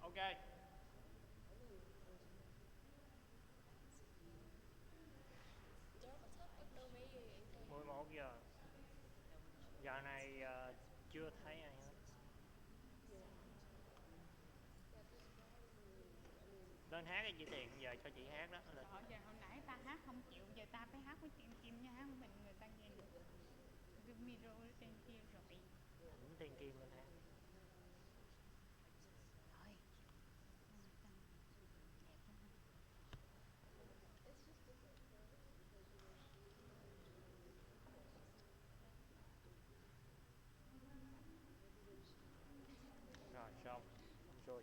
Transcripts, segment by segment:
Ok. 11 giờ. Giờ này chưa thấy ai hết. Lên hát cái chị Tiền giờ cho chị hát đó. Lên. Giờ hồi nãy ta hát không chịu, giờ ta phải hát với Kim Kim nha, hát với mình người ta nghe được. Cái micro ở trên kia rồi. Thỉnh Tiền Kim lên hát. Thôi. Rồi xong. Rồi.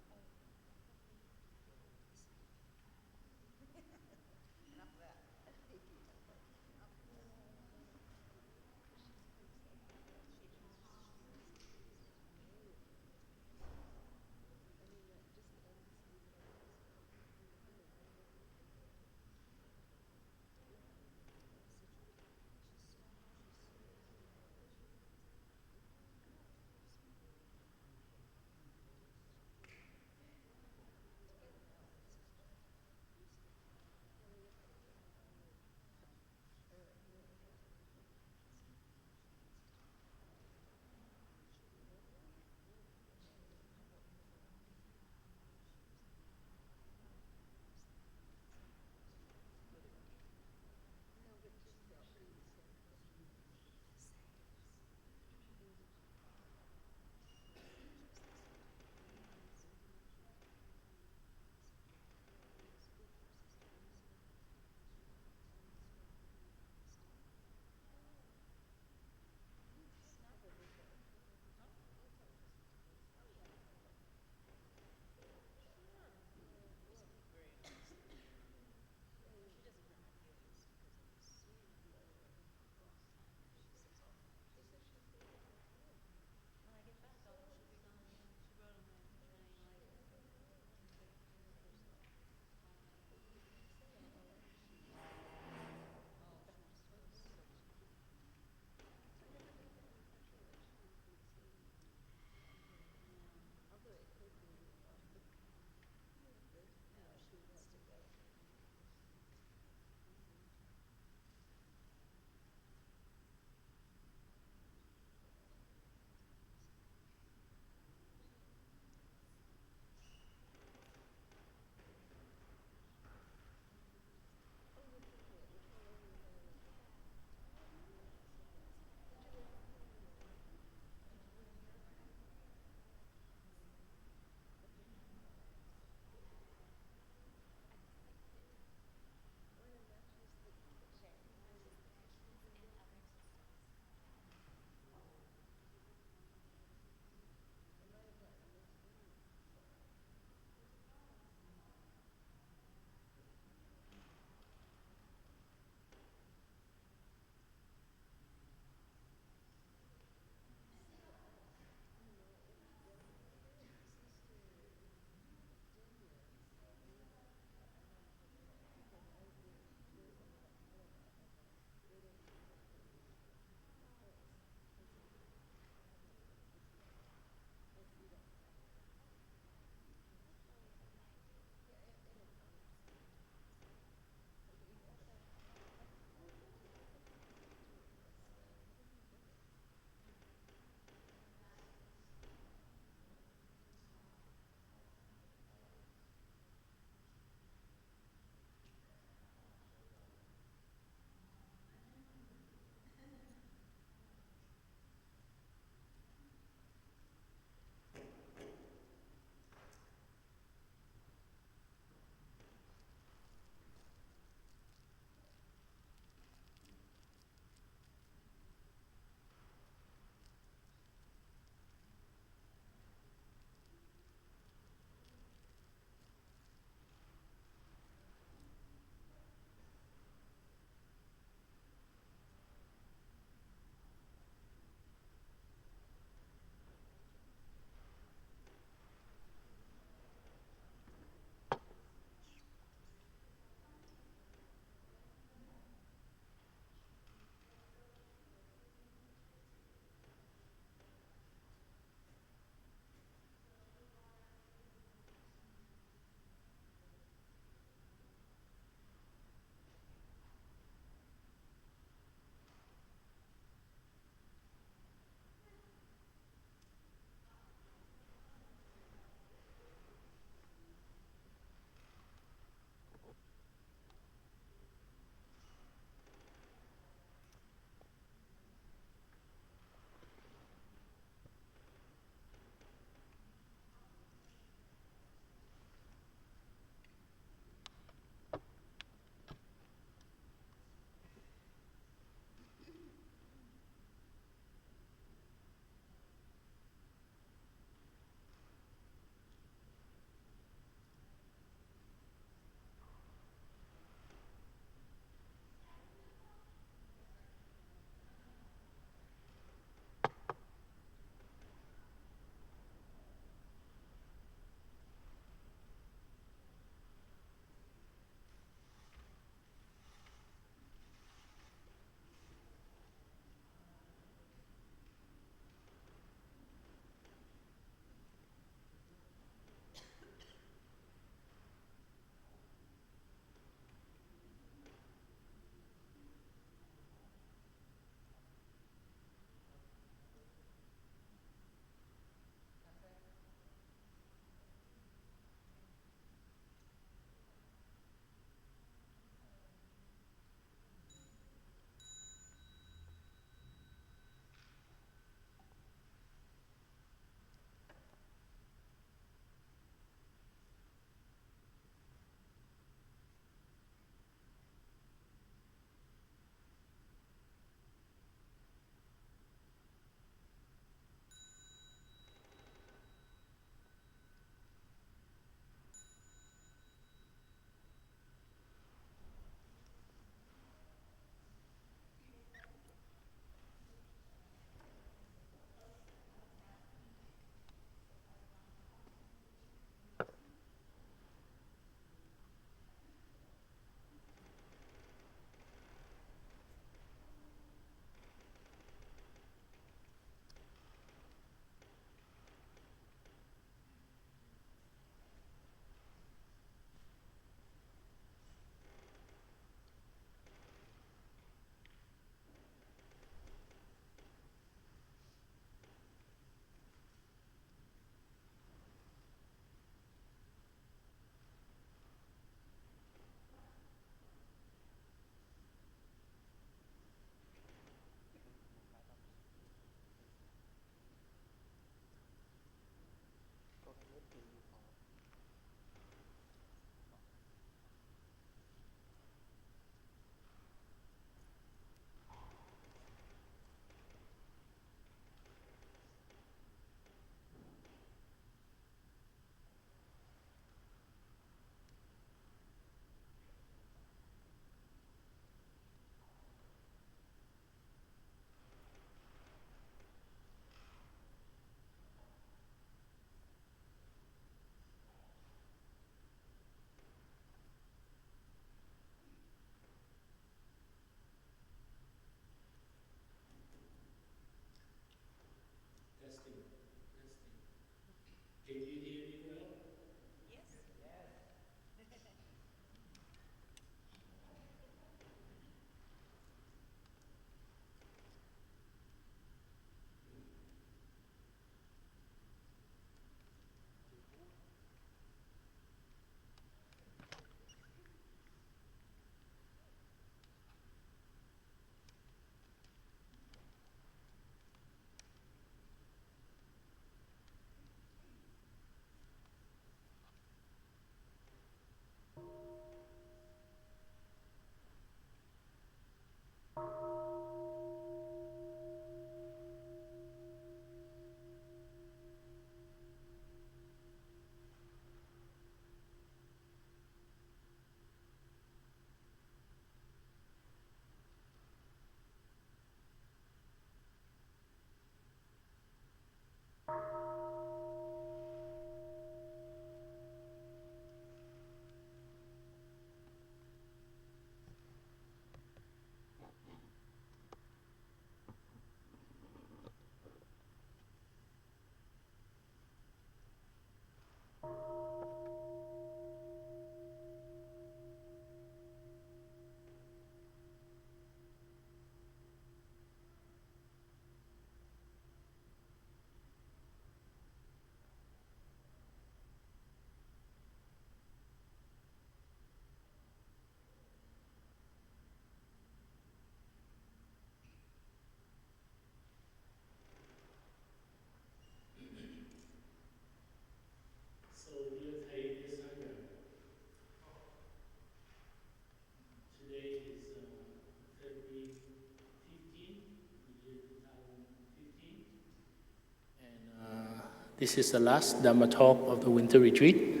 This is the last Dharma talk of the winter retreat.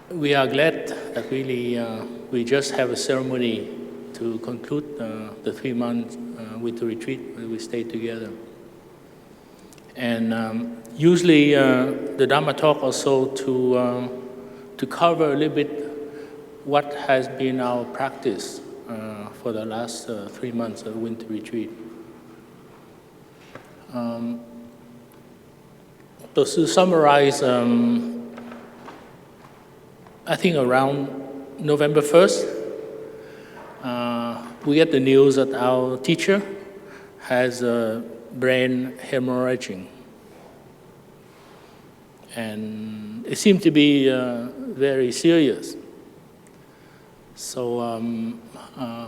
We are glad that really we just have a ceremony to conclude the 3-month winter retreat where we stay together. And usually the Dharma talk also to cover a little bit what has been our practice for the last 3 months of winter retreat. To summarize, I think around November 1st, we get the news that our teacher has a brain hemorrhaging. And it seemed to be very serious. So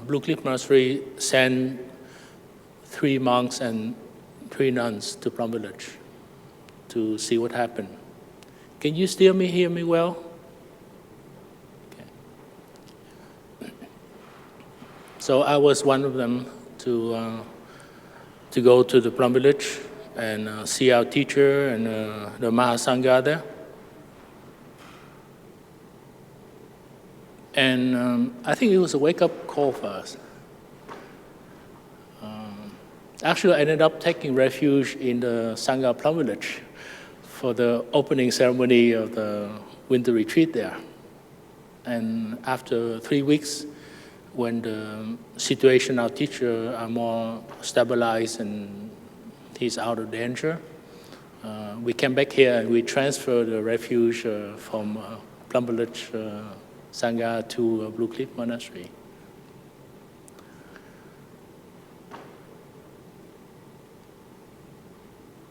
Blue Cliff Monastery sent 3 monks and 3 nuns to Plum Village to see what happened. Can you still hear me well? Okay. So I was one of them to go to the Plum Village and see our teacher and the Mahasangha there. And I think it was a wake-up call for us. Actually, I ended up taking refuge in the Sangha Plum Village for the opening ceremony of the winter retreat there. And after 3 weeks, when the situation our teacher are more stabilized and he's out of danger, we came back here and we transferred the refuge from Plum Village Sangha to Blue Cliff Monastery.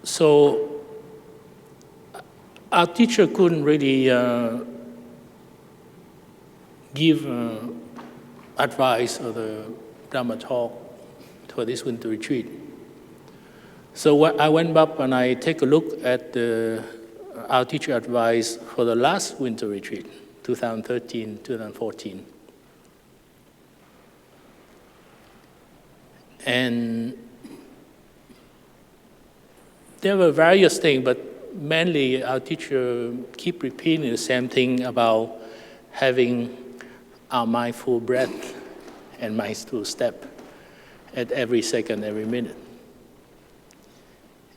So our teacher couldn't really give advice or the Dharma talk for this winter retreat. So I went up and I take a look at our teacher advice for the last winter retreat, 2013, 2014. And there were various things, but mainly our teacher keep repeating the same thing about having our mindful breath and mindful step at every second, every minute.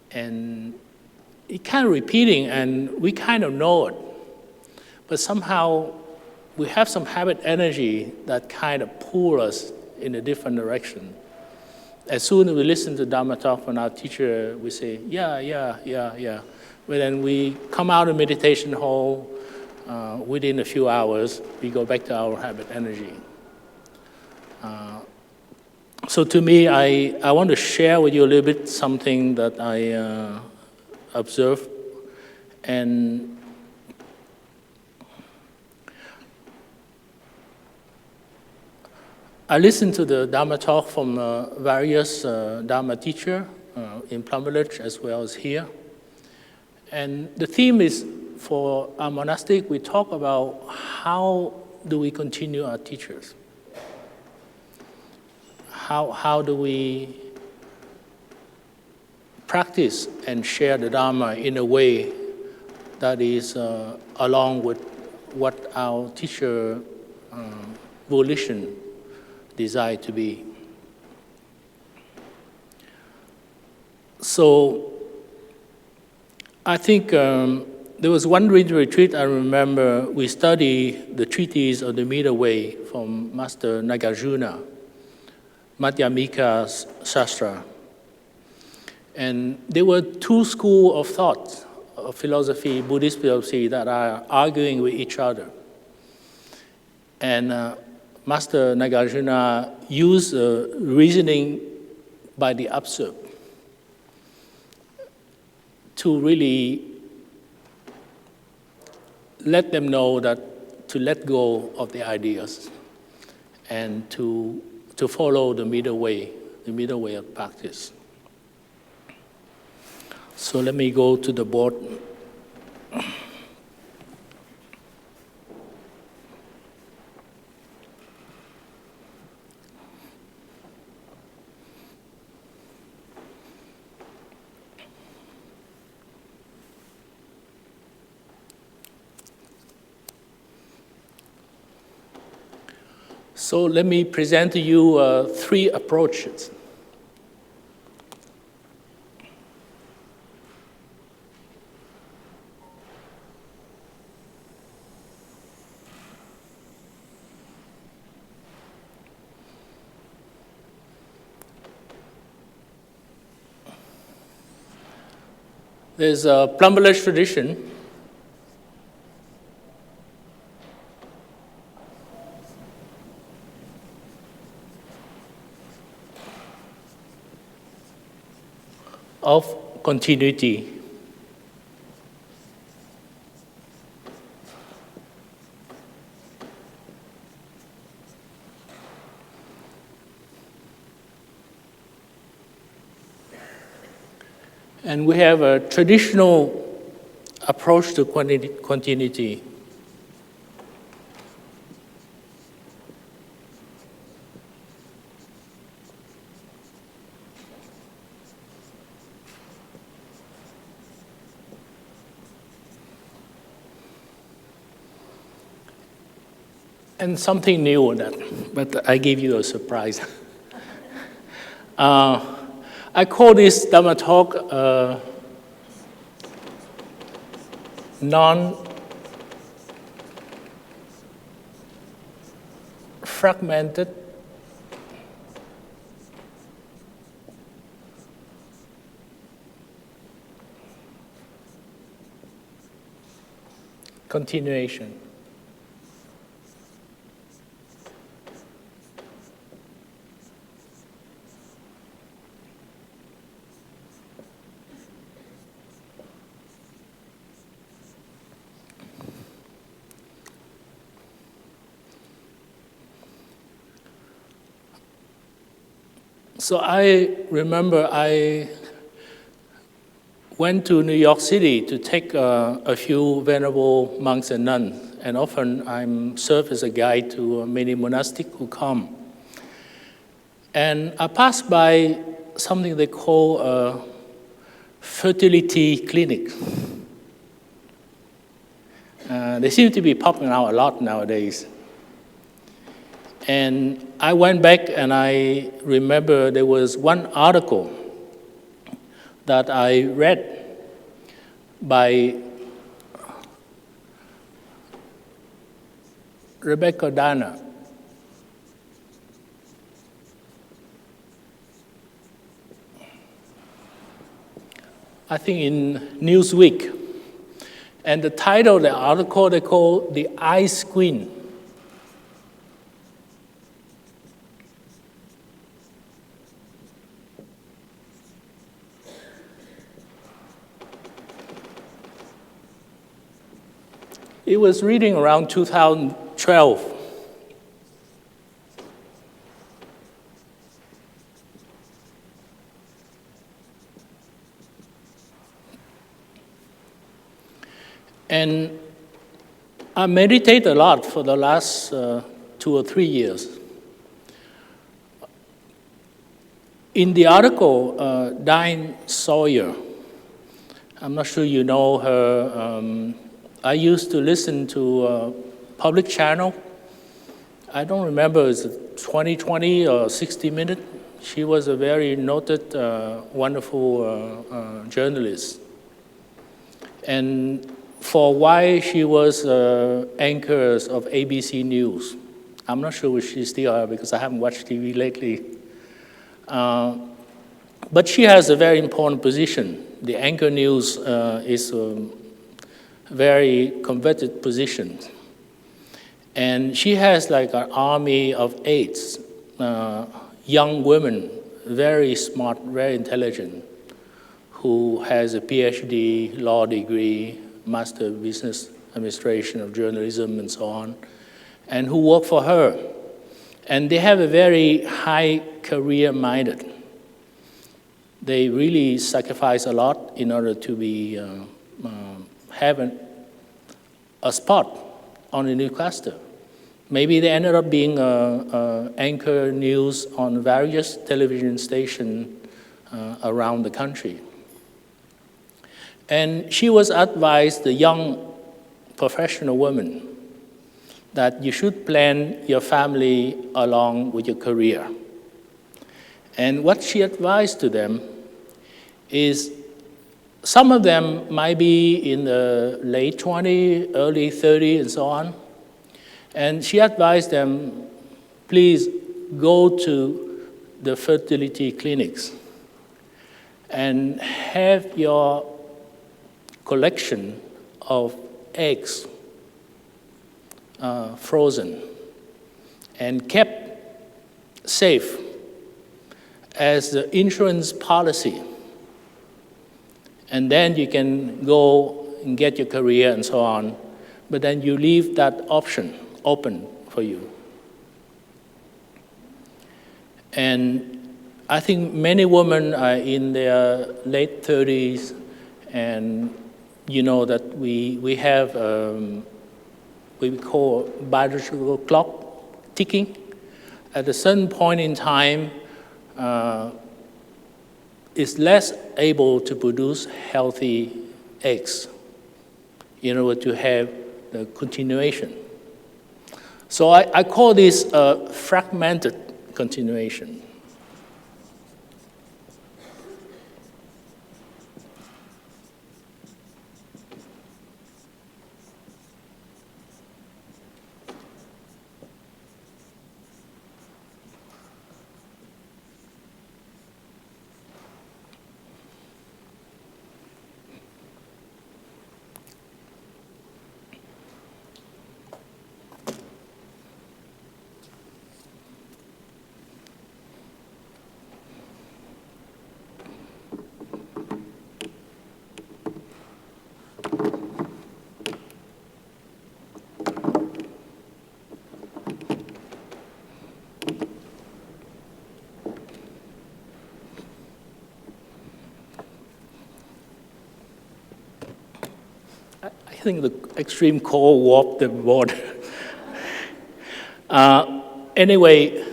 And it kind of repeating, and we kind of know it. But somehow we have some habit energy that kind of pull us in a different direction. As soon as we listen to Dharma talk from our teacher, we say, yeah. But then we come out of meditation hall, within a few hours, we go back to our habit energy. So to me, I want to share with you a little bit something that I observed. And I listened to the Dharma talk from various Dharma teachers in Plum Village as well as here. And the theme is, for our monastic, we talk about how do we continue our teachers? How do we practice and share the Dharma in a way that is along with what our teacher volition desire to be. So I think there was one retreat I remember we studied the treatise of the Middle Way from Master Nagarjuna, Madhyamika Shastra. And there were 2 schools of thought, of philosophy, Buddhist philosophy, that are arguing with each other. And Master Nagarjuna used reasoning by the observed to really let them know that to let go of the ideas and to follow the middle way of practice. So let me go to the board. So let me present to you 3 approaches. There's a Plum village tradition of continuity. And we have a traditional approach to continuity. And something new on that, but I gave you a surprise. I call this Dharma talk non-fragmented continuation. So I remember I went to New York City to take a few venerable monks and nuns, and often I'm served as a guide to many monastics who come. And I passed by something they call a fertility clinic. They seem to be popping out a lot nowadays. And I went back and I remember there was one article that I read by Rebecca Dana. I think in Newsweek. And the title of the article they call The Ice Queen. It was reading around 2012. And I meditate a lot for the last 2 or 3 years. In the article, Diane Sawyer, I'm not sure you know her. I used to listen to a public channel. I don't remember, it's 2020 or 60 Minutes. She was a very noted, wonderful journalist. And for why she was anchor of ABC News. I'm not sure if she still are because I haven't watched TV lately. But she has a very important position. The anchor news is very coveted position. And she has like an army of 8 young women, very smart, very intelligent, who has a PhD, law degree, Master of Business Administration of Journalism and so on, and who work for her. And they have a very high career-minded. They really sacrifice a lot in order to be have a spot on the newscaster. Maybe they ended up being anchor news on various television stations around the country. And she was advised the young professional women that you should plan your family along with your career. And what she advised to them is some of them might be in the late 20s, early 30s, and so on. And she advised them, please go to the fertility clinics and have your collection of eggs frozen and kept safe as the insurance policy. And then you can go and get your career and so on, but then you leave that option open for you. And I think many women are in their late 30s, and you know that we have what we call biological clock ticking. At a certain point in time, is less able to produce healthy eggs in order to have the continuation. So I call this a fragmented continuation. I think the extreme cold warped the board. Anyway,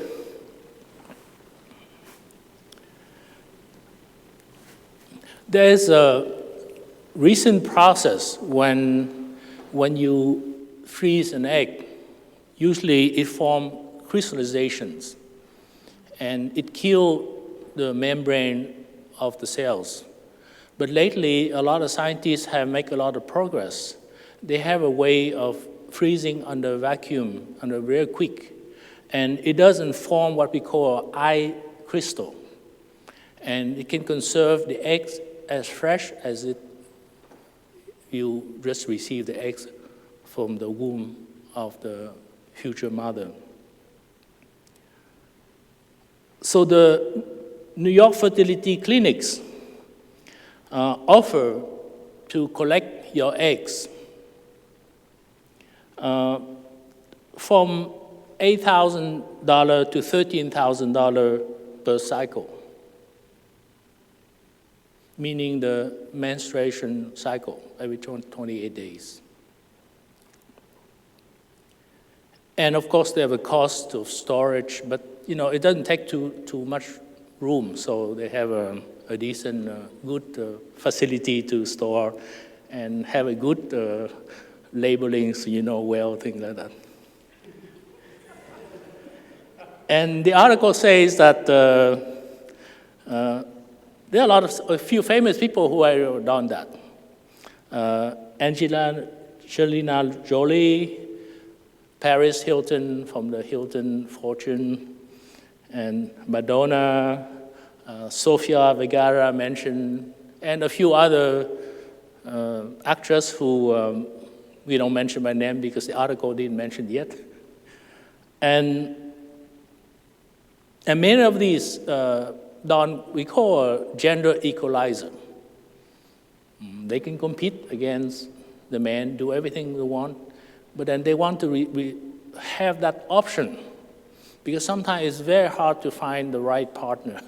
there's a recent process when you freeze an egg. Usually it forms crystallizations, and it kills the membrane of the cells. But lately, a lot of scientists have made a lot of progress. They have a way of freezing under vacuum, under very quick, and it doesn't form what we call eye crystal. And it can conserve the eggs as fresh as you just receive the eggs from the womb of the future mother. So the New York fertility clinics offer to collect your eggs from $8,000 to $13,000 per cycle, meaning the menstruation cycle every 28 days. And of course, they have a cost of storage, but it doesn't take too much room, so they have a decent, good facility to store and have a good labeling, so you know well, things like that. And the article says that there are a few famous people who have done that. Angelina Jolie, Paris Hilton from the Hilton fortune, and Madonna, Sofia Vergara mentioned, and a few other actresses who we don't mention by name because the article didn't mention yet. And many of these we call a gender equalizer. They can compete against the men, do everything they want, but then they want to have that option, because sometimes it's very hard to find the right partner,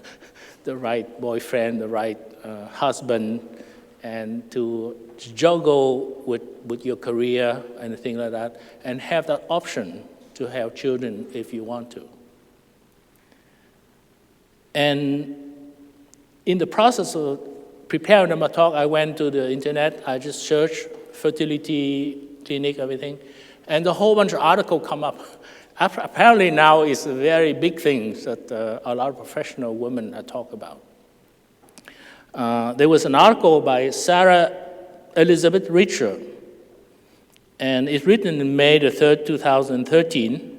the right boyfriend, the right husband, and to juggle with your career and things like that, and have that option to have children if you want to. And in the process of preparing my talk, I went to the internet. I just searched fertility clinic, everything. And a whole bunch of articles come up. Apparently now it's a very big thing that a lot of professional women talk about. There was an article by Sarah Elizabeth Richer, and it's written in May the 3rd, 2013.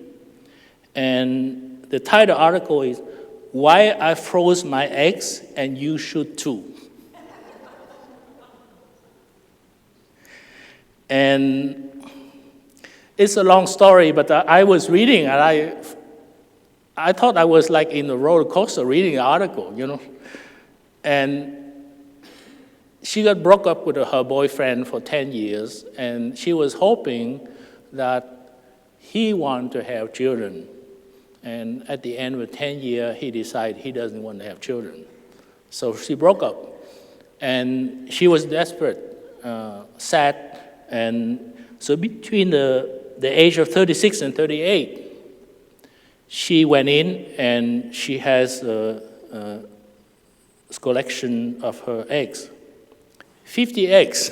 And the title article is, "Why I Froze My Eggs and You Should Too." And it's a long story, but I was reading, and I thought I was like in a roller coaster reading the article, you know. And she got broke up with her boyfriend for 10 years, and she was hoping that he wanted to have children. And at the end of the 10 years, he decided he doesn't want to have children. So she broke up. And she was desperate, sad. And so between the age of 36 and 38, she went in and she has a collection of her eggs. 50 eggs.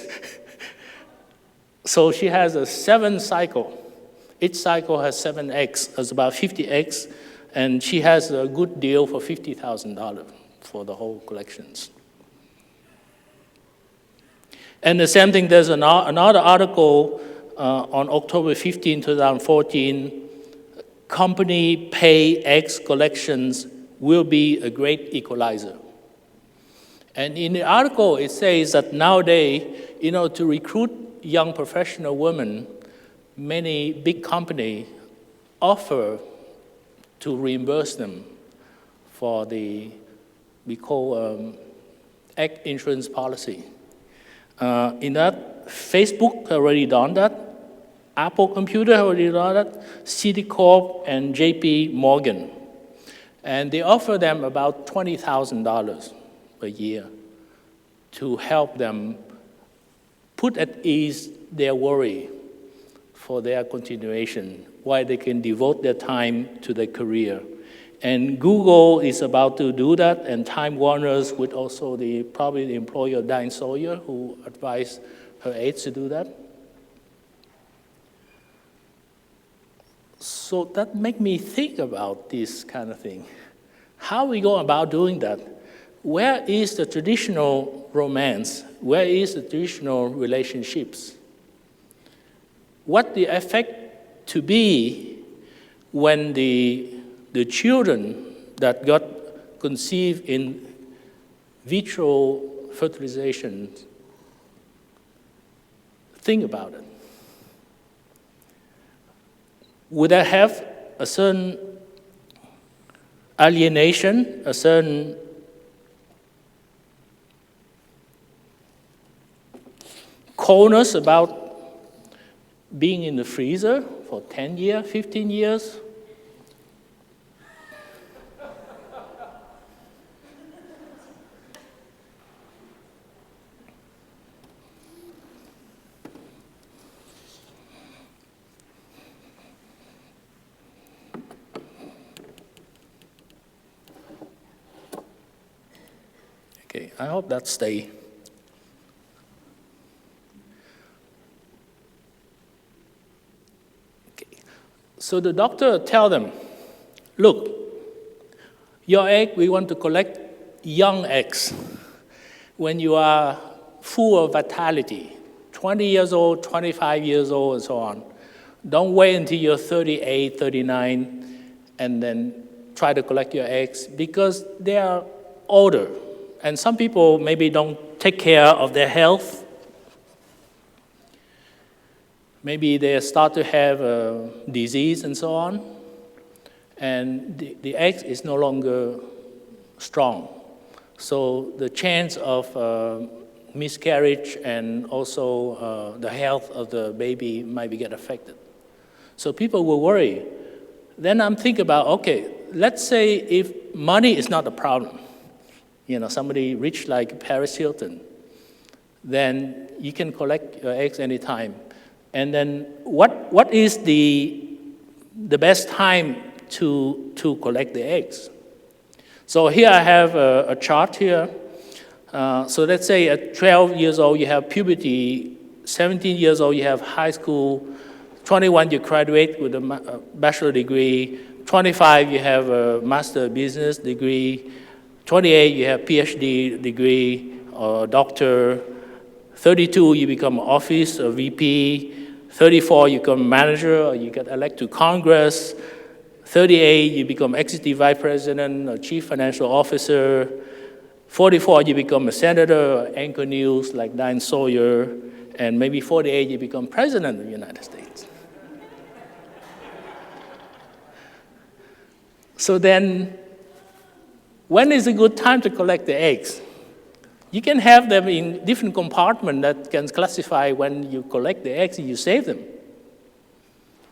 So she has a 7 cycle. Each cycle has 7 eggs. It's about 50 eggs. And she has a good deal for $50,000 for the whole collections. And the same thing, there's another article on October 15, 2014, company pay eggs collections will be a great equalizer. And in the article, it says that nowadays, you know, to recruit young professional women, many big companies offer to reimburse them for we call egg insurance policy. In that, Facebook already done that, Apple Computer already done that, Citicorp and JP Morgan. And they offer them about $20,000 a year to help them put at ease their worry for their continuation, while they can devote their time to their career. And Google is about to do that, and Time Warner's with also probably the employer Diane Sawyer, who advised her aides to do that. So that make me think about this kind of thing. How we go about doing that? Where is the traditional romance? Where is the traditional relationships? What the effect to be when the children that got conceived in vitro fertilization, think about it. Would I have a certain alienation, a certain coldness about being in the freezer for 10 years, 15 years? Okay, I hope that stays. So the doctor tell them, look, your egg, we want to collect young eggs when you are full of vitality, 20 years old, 25 years old, and so on. Don't wait until you're 38, 39, and then try to collect your eggs, because they are older. And some people maybe don't take care of their health. Maybe they start to have a disease and so on. And the egg is no longer strong. So the chance of miscarriage and also the health of the baby might get affected. So people will worry. Then I'm thinking about, okay, let's say if money is not a problem, you know, somebody rich like Paris Hilton, then you can collect your eggs anytime. And then what is the best time to collect the eggs? So here I have a chart here. So let's say at 12 years old you have puberty, 17 years old you have high school, 21, you graduate with a bachelor degree. 25, you have a master business degree. 28, you have PhD degree or doctor. 32, you become office or VP. 34, you become manager or you get elected to Congress. 38, you become executive vice president or chief financial officer. 44, you become a senator or anchor news like Diane Sawyer. And maybe 48, you become president of the United States. So then, when is a good time to collect the eggs? You can have them in different compartments that can classify when you collect the eggs and you save them.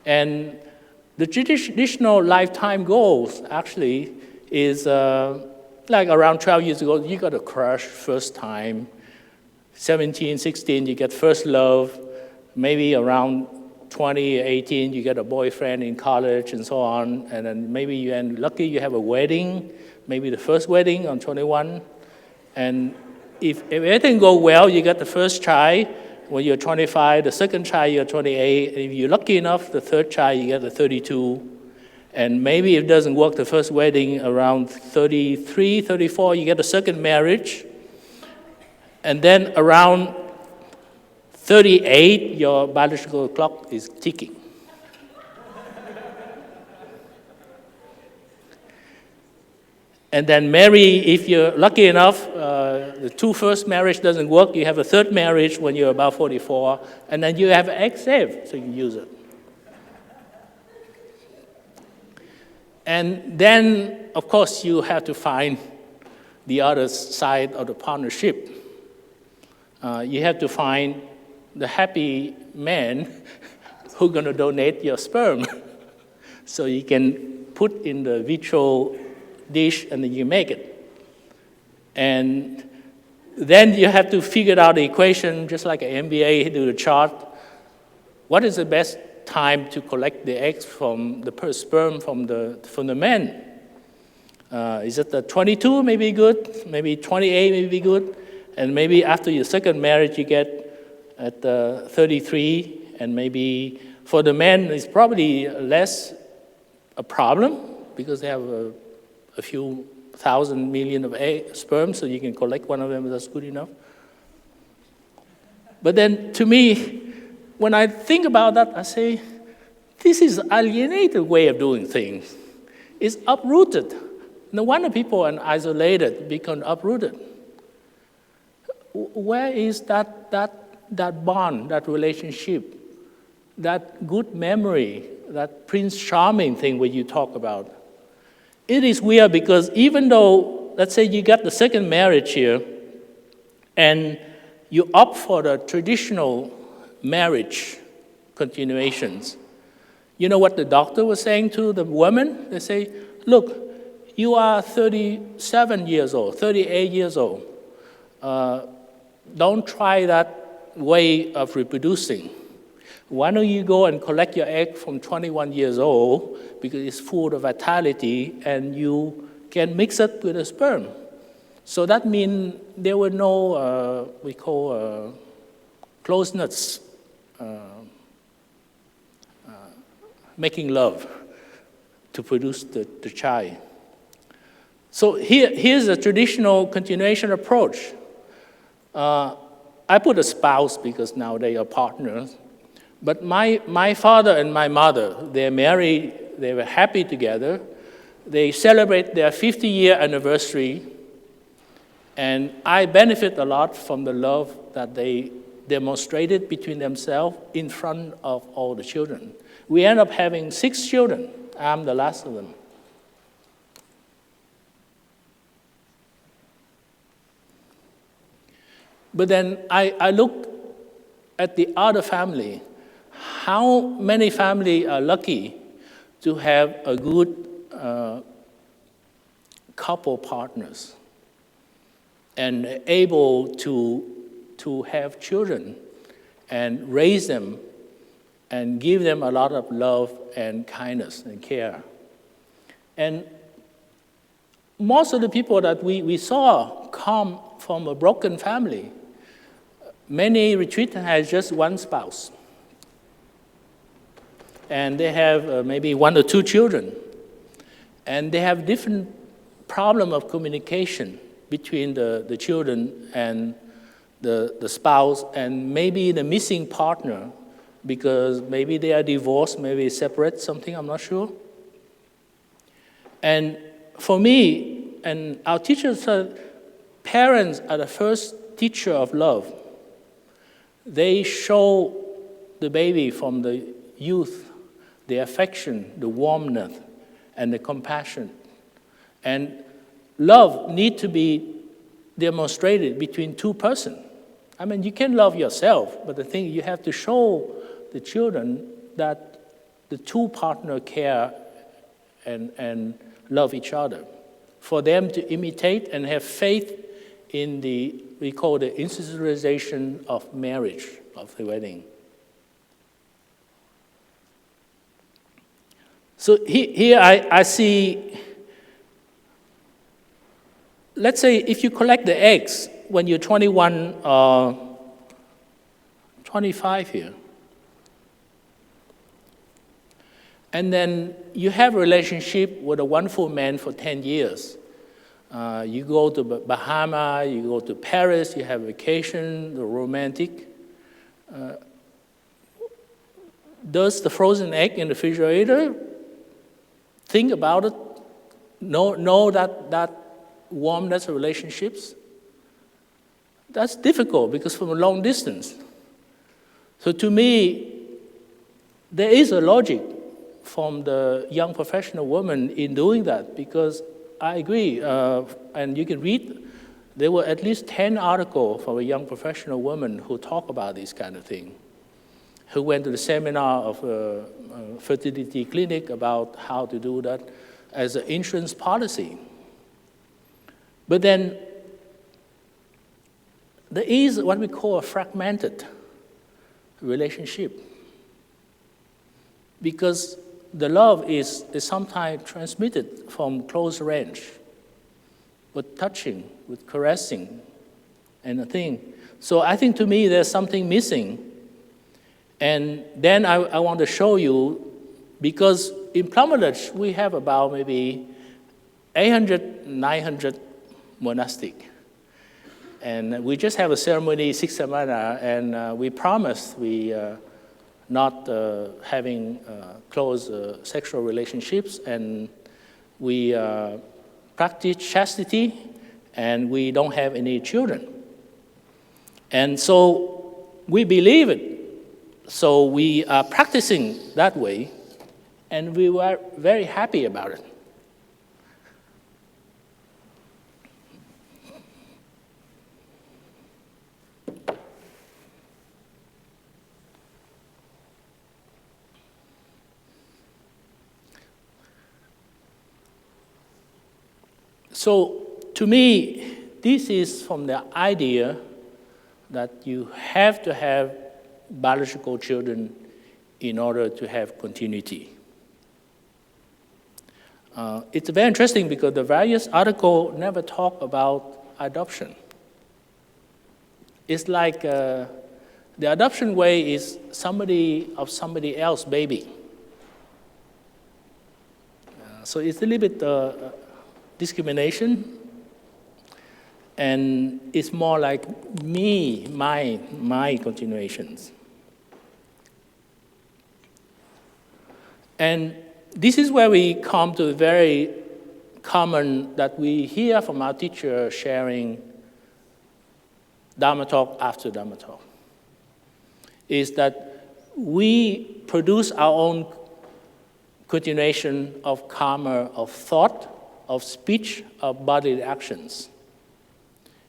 And the traditional lifetime goals actually is like around 12 years ago, you got a crush first time. 17, 16, you get first love. Maybe around 20, 18, you get a boyfriend in college and so on. And then maybe you end lucky, you have a wedding, maybe the first wedding on 21. And if everything goes well, you get the first child when you're 25, the second child you're 28. And if you're lucky enough, the third child you get the 32. And maybe if it doesn't work, the first wedding around 33, 34, you get a second marriage. And then around 38, your biological clock is ticking. And then marry, if you're lucky enough, the two first marriage doesn't work, you have a third marriage when you're about 44, and then you have an egg saved, so you can use it. And then, of course, you have to find the other side of the partnership. You have to find the happy man who's going to donate your sperm so you can put in the vitro dish and then you make it. And then you have to figure out the equation, just like an MBA, do the chart. What is the best time to collect the eggs from the sperm from the man? Is it the 22 maybe good? Maybe 28 maybe good? And maybe after your second marriage you get at 33, and maybe for the men it's probably less a problem because they have a few thousand million of sperm, so you can collect one of them, that's good enough. But then to me, when I think about that, I say, this is alienated way of doing things. It's uprooted. No wonder people are isolated, become uprooted. Where is that bond, that relationship, that good memory, that Prince Charming thing where you talk about? It is weird because even though, let's say you got the second marriage here, and you opt for the traditional marriage continuations, you know what the doctor was saying to the woman? They say, look, you are 37 years old, 38 years old. Don't try that way of reproducing. Why don't you go and collect your egg from 21 years old because it's full of vitality and you can mix it with the sperm. So that means there were no, we call closeness, making love to produce the child. So here's a traditional continuation approach. I put a spouse because now they are partners. But my father and my mother, they're married, they were happy together. They celebrate their 50-year anniversary. And I benefit a lot from the love that they demonstrated between themselves in front of all the children. We end up having 6 children. I'm the last of them. But then I look at the other family. How many families are lucky to have a good couple partners and able to have children and raise them and give them a lot of love and kindness and care. And most of the people that we saw come from a broken family. Many retreats has just one spouse. and they have maybe 1 or 2 children. And they have different problem of communication between the children and the spouse, and maybe the missing partner, because maybe they are divorced, maybe separate, something, I'm not sure. And for me, and our teachers said, parents are the first teacher of love. They show the baby from the youth the affection, the warmth, and the compassion. And love needs to be demonstrated between 2 persons. I mean, you can love yourself, but the thing, you have to show the children that the 2 partners care and love each other, for them to imitate and have faith in we call the institutionalization of marriage, of the wedding. So here I see, let's say if you collect the eggs when you're 21 or 25 here, and then you have a relationship with a wonderful man for 10 years. You go to Bahama, you go to Paris, you have vacation, the romantic. Does the frozen egg in the refrigerator think about it? Know that warmness of relationships? That's difficult because from a long distance. So to me, there is a logic from the young professional woman in doing that, because I agree, and you can read, there were at least 10 articles from a young professional woman who talk about this kind of thing, who went to the seminar of a fertility clinic about how to do that as an insurance policy. But then there is what we call a fragmented relationship, because the love is sometimes transmitted from close range, with touching, with caressing, and a thing. So I think to me there's something missing. And then I want to show you, because in Plum Village we have about maybe 800, 900 monastic. And we just have a ceremony, Six Samana, and we promised we not having close sexual relationships, and we practice chastity, and we don't have any children. And so we believe it. So we are practicing that way, and we were very happy about it. So to me, this is from the idea that you have to have biological children in order to have continuity. It's very interesting because the various articles never talk about adoption. It's like the adoption way is somebody else's baby. So it's a little bit discrimination, and it's more like me, my continuations. And this is where we come to a very common that we hear from our teacher sharing Dharma talk after Dharma talk, is that we produce our own continuation of karma, of thought, of speech, of bodily actions,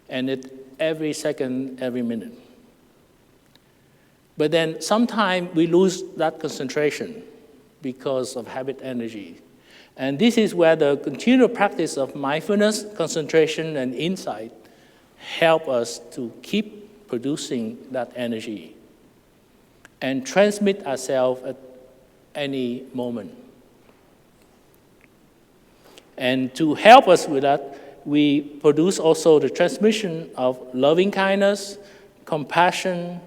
and it every second, every minute. But then sometimes we lose that concentration because of habit energy. And this is where the continual practice of mindfulness, concentration, and insight help us to keep producing that energy and transmit ourselves at any moment. And to help us with that, we produce also the transmission of loving kindness, compassion,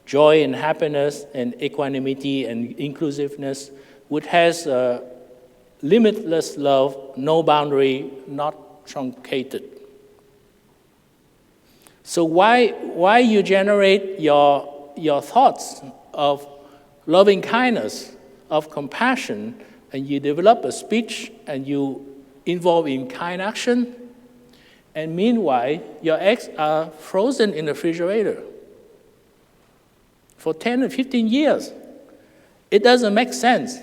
joy and happiness and equanimity and inclusiveness, which has limitless love, no boundary, not truncated. So why you generate your thoughts of loving kindness, of compassion, and you develop a speech and you involve in kind action, and meanwhile, your eggs are frozen in the refrigerator for 10 or 15 years. It doesn't make sense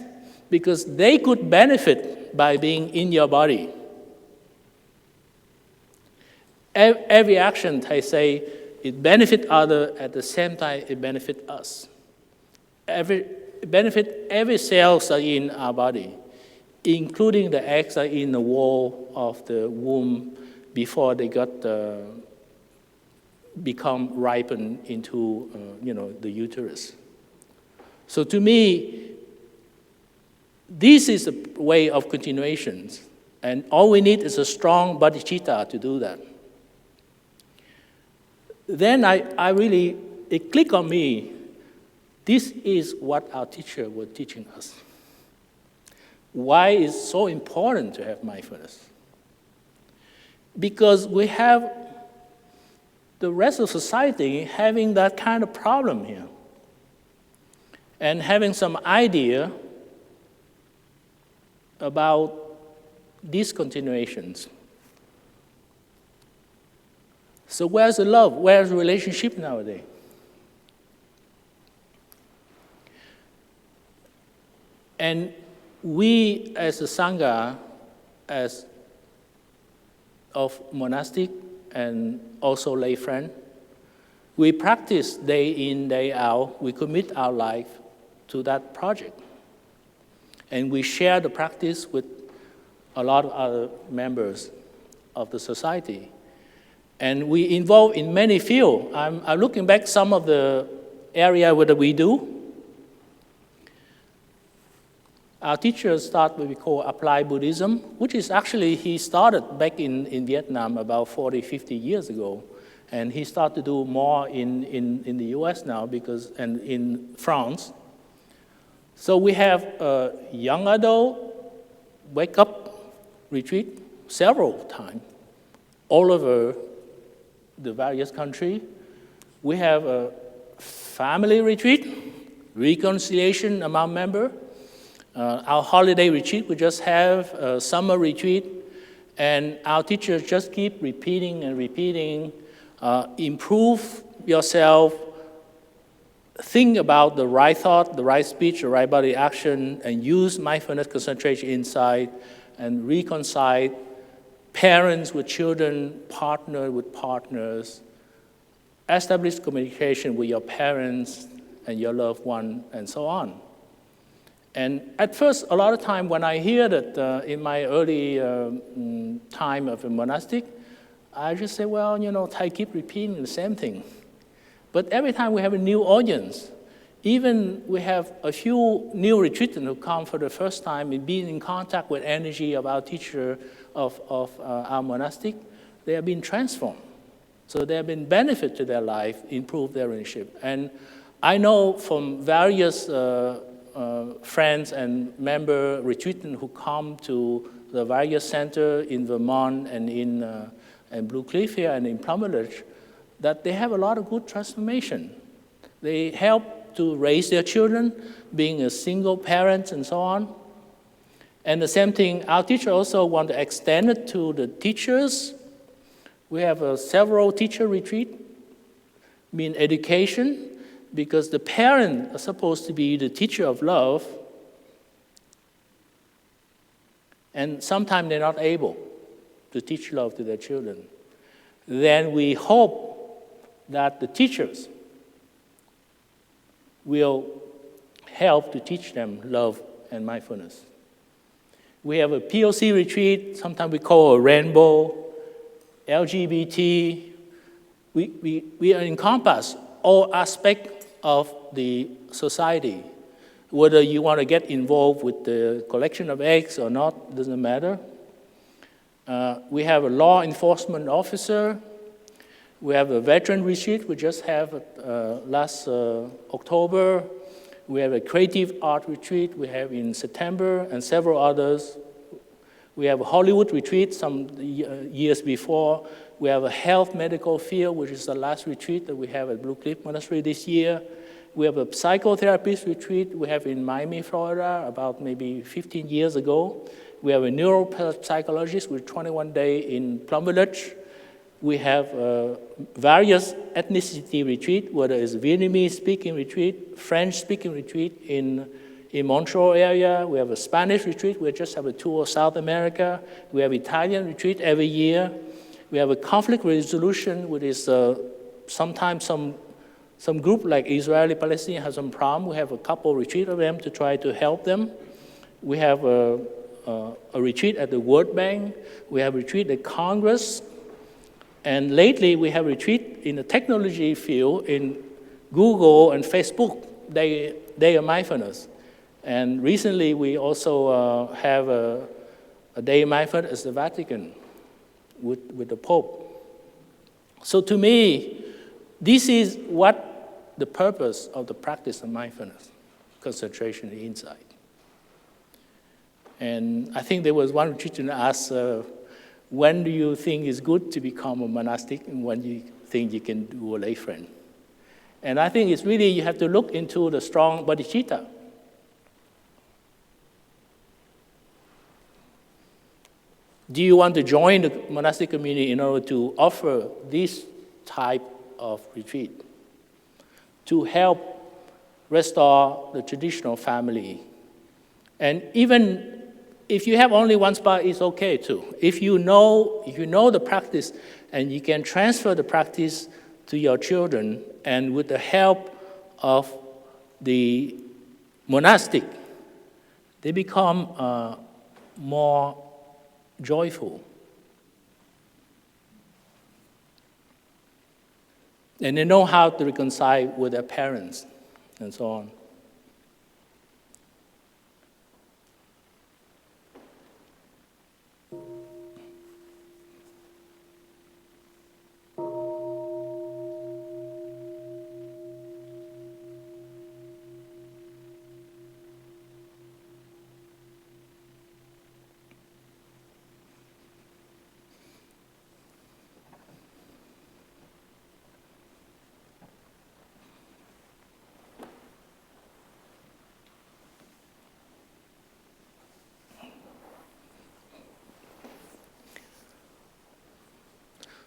because they could benefit by being in your body. Every action, I say, it benefits others, at the same time, it benefits us. Every cells are in our body, including the eggs are in the wall of the womb before they become ripened into the uterus. So to me, this is a way of continuations, and all we need is a strong bodhicitta to do that. Then it clicked on me, this is what our teacher was teaching us. Why is it so important to have mindfulness? Because we have the rest of society having that kind of problem here, and having some idea about these continuations. So where's the love? Where's the relationship nowadays? And we as a Sangha, as of monastic and also lay friend, we practice day in, day out. We commit our life to that project. And we share the practice with a lot of other members of the society. And we involve in many fields. I'm looking back some of the area that we do. Our teacher started what we call applied Buddhism, which is actually, he started back in Vietnam about 40, 50 years ago. And he started to do more in the US now and in France. So we have a young adult wake-up retreat several times all over the various countries. We have a family retreat, reconciliation among members. Our holiday retreat, we just have a summer retreat, and our teachers just keep repeating and repeating, improve yourself, think about the right thought, the right speech, the right body action, and use mindfulness concentration inside, and reconcile parents with children, partner with partners, establish communication with your parents and your loved one, and so on. And at first, a lot of time when I hear that in my early time of a monastic, I just say, well, I keep repeating the same thing. But every time we have a new audience, even we have a few new retreatants who come for the first time and being in contact with energy of our teacher of our monastic, they have been transformed. So there have been benefit to their life, improve their relationship. And I know from various friends and member retreatants who come to the various centers in Vermont and in Blue Cliff here and in Plum Village, that they have a lot of good transformation. They help to raise their children, being a single parent and so on. And the same thing, our teacher also want to extend it to the teachers. We have several teacher retreats, mean education, because the parents are supposed to be the teacher of love, and sometimes they're not able to teach love to their children. Then we hope that the teachers will help to teach them love and mindfulness. We have a POC retreat, sometimes we call a rainbow, LGBT. We encompass all aspects of the society. Whether you want to get involved with the collection of eggs or not, doesn't matter. We have a law enforcement officer. We have a veteran retreat we just have last October. We have a creative art retreat we have in September, and several others. We have a Hollywood retreat some years before. We have a health medical field, which is the last retreat that we have at Blue Cliff Monastery this year. We have a psychotherapist retreat we have in Miami, Florida, about maybe 15 years ago. We have a neuropsychologist with 21 days in Plum Village. We have various ethnicity retreat, whether it's Vietnamese speaking retreat, French speaking retreat in Montreal area. We have a Spanish retreat. We just have a tour of South America. We have Italian retreat every year. We have a conflict resolution, which is sometimes some group like Israeli Palestinian has some problem. We have a couple retreat of them to try to help them. We have a retreat at the World Bank. We have a retreat at Congress. And lately, we have retreat in the technology field in Google and Facebook. They are mindfulness. And recently, we also have a day of mindfulness at the Vatican with the Pope. So to me, this is what the purpose of the practice of mindfulness, concentration and insight. And I think there was one retreat asked, when do you think it's good to become a monastic, and when do you think you can do a lay friend? And I think it's really, you have to look into the strong bodhicitta. Do you want to join the monastic community in order to offer this type of retreat to help restore the traditional family? And even if you have only one spot, it's okay too. If you know the practice and you can transfer the practice to your children, and with the help of the monastic, they become more joyful. And they know how to reconcile with their parents and so on.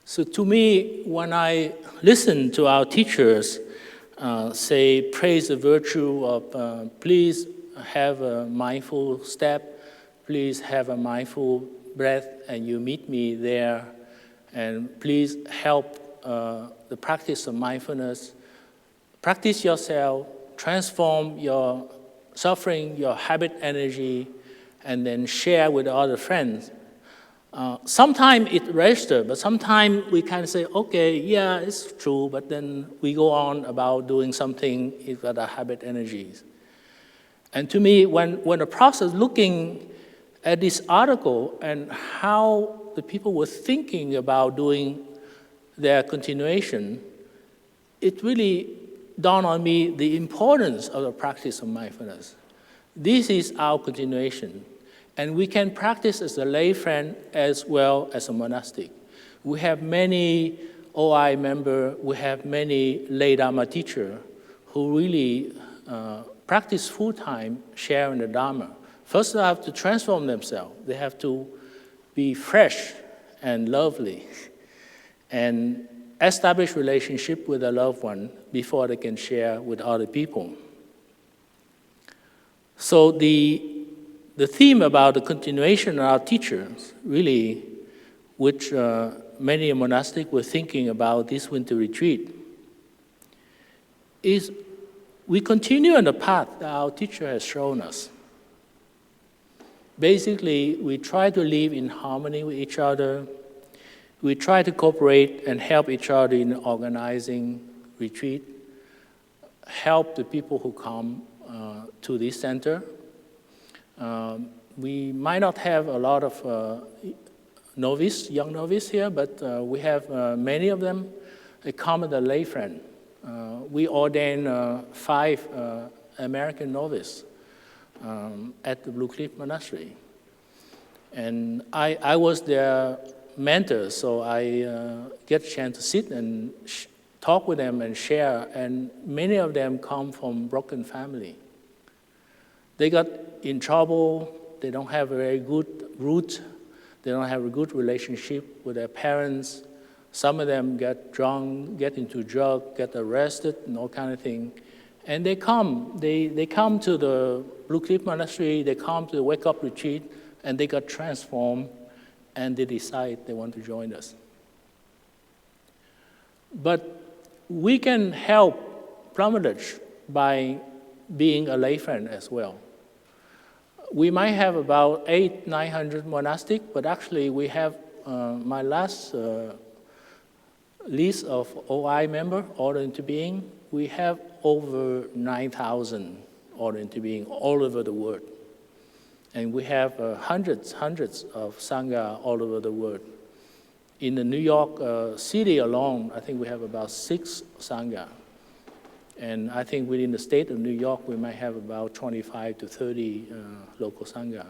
So to me, when I listen to our teachers say, praise the virtue of please have a mindful step, please have a mindful breath, and you meet me there, and please help the practice of mindfulness. Practice yourself, transform your suffering, your habit energy, and then share with other friends. Sometimes it registers, but sometimes we kind of say, okay, yeah, it's true, but then we go on about doing something with our habit energies. And to me, when the process looking at this article and how the people were thinking about doing their continuation, it really dawned on me the importance of the practice of mindfulness. This is our continuation. And we can practice as a lay friend as well as a monastic. We have many OI members, we have many lay Dharma teachers who really practice full-time sharing the Dharma. First, they have to transform themselves. They have to be fresh and lovely and establish relationship with a loved one before they can share with other people. So the theme about the continuation of our teachers, really, which many monastics were thinking about this winter retreat, is we continue on the path that our teacher has shown us. Basically, we try to live in harmony with each other. We try to cooperate and help each other in organizing retreat, help the people who come to this center. We might not have a lot of young novice here, but we have many of them a common lay friend. We ordained 5 American novices at the Blue Cliff Monastery. And I was their mentor, so I get a chance to sit and talk with them and share. And many of them come from broken family. They got in trouble. They don't have a very good root. They don't have a good relationship with their parents. Some of them get drunk, get into drug, get arrested, and all kind of thing. And they come to the Blue Cliff Monastery, they come to the Wake Up Retreat, and they got transformed, and they decide they want to join us. But we can help Plum Village by being a lay friend as well. We might have about 800-900 monastics, but actually we have my last list of OI member, Order into Being. We have over 9,000 Order into Being all over the world. And we have hundreds of Sangha all over the world. In the New York City alone, I think we have about 6 Sangha. And I think within the state of New York, we might have about 25 to 30 local Sangha,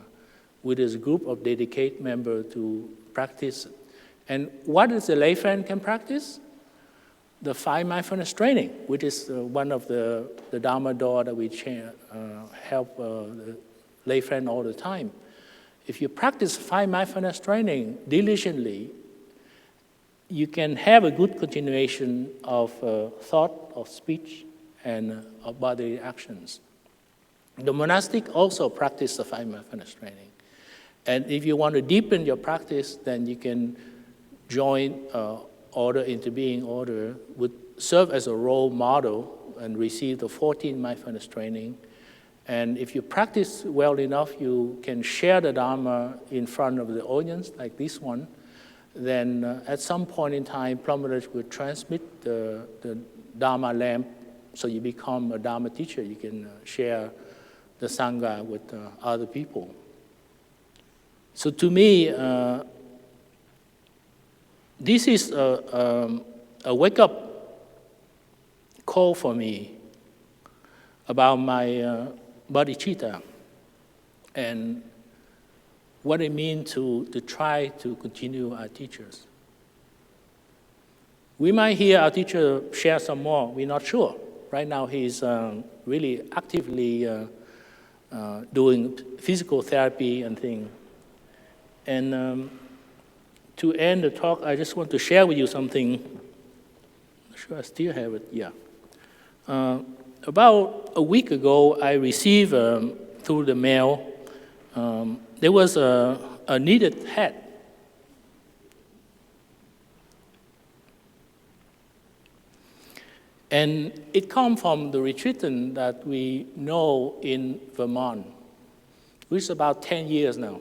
with this group of dedicated members to practice. And what is a lay friend can practice? The 5 mindfulness training, which is one of the Dharma door that we help the lay friend all the time. If you practice 5 mindfulness training diligently, you can have a good continuation of thought, of speech, and of bodily actions. The monastic also practice the 5 mindfulness training. And if you want to deepen your practice, then you can join Order into Being Order, would serve as a role model and receive the 14 mindfulness training. And if you practice well enough, you can share the Dharma in front of the audience, like this one. Then at some point in time, Plum Village will transmit the Dharma lamp, so you become a Dharma teacher. You can share the Sangha with other people. So to me, this is a wake-up call for me about my bodhicitta and what it means to try to continue our teachers. We might hear our teacher share some more. We're not sure. Right now, he's really actively doing physical therapy and things. And to end the talk, I just want to share with you something. I'm not sure I still have it. Yeah. About a week ago, I received through the mail, there was a knitted hat. And it comes from the retreatant that we know in Vermont, which is about 10 years now.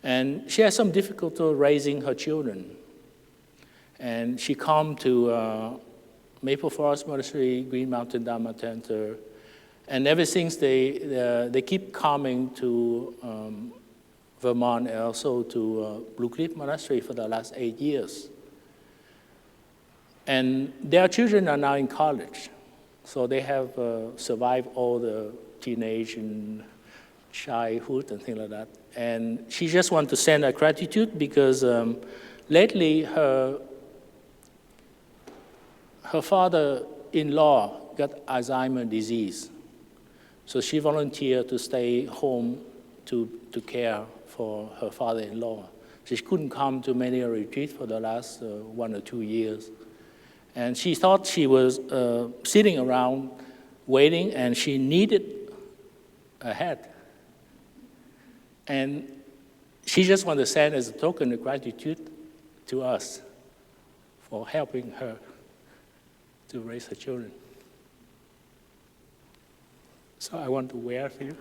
And she has some difficulty raising her children. And she come to Maple Forest Monastery, Green Mountain Dharma Center, and ever since they keep coming to Vermont and also to Blue Cliff Monastery for the last 8 years. And their children are now in college, so they have survived all the teenage and childhood and things like that. And she just wants to send her gratitude because lately her father-in-law got Alzheimer's disease. So she volunteered to stay home to care for her father-in-law. She couldn't come to many retreats for the last 1 or 2 years. And she thought she was sitting around waiting, and she needed a hat. And she just wanted to send as a token of gratitude to us for helping her to raise her children. So I want to wear for you.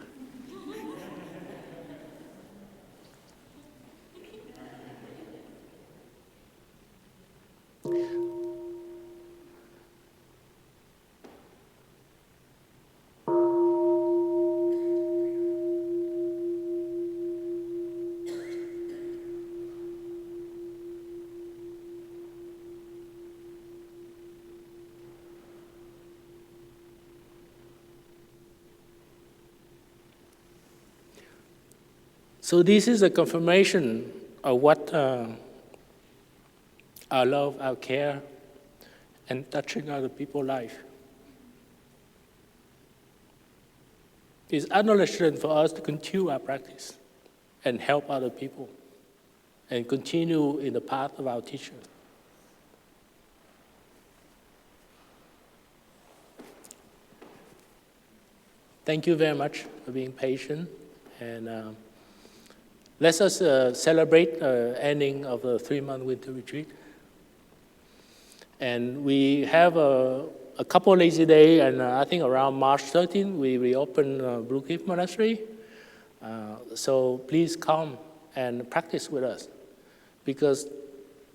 So this is a confirmation of what our love, our care, and touching other people's life. It's acknowledgement for us to continue our practice and help other people and continue in the path of our teacher. Thank you very much for being patient, and let us celebrate the ending of the 3-month winter retreat. And we have a couple lazy days, and I think around March 13, we reopen Br Monastery. So please come and practice with us, because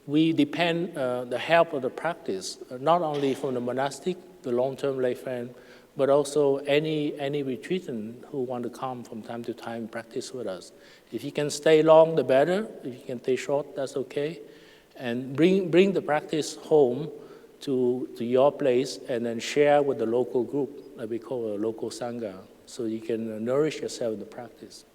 we depend the help of the practice, not only from the monastic, the long-term lay friend, but also any retreatant who want to come from time to time practice with us. If you can stay long, the better. If you can stay short, that's okay. And bring the practice home to your place, and then share with the local group that we call a local sangha, so you can nourish yourself in the practice.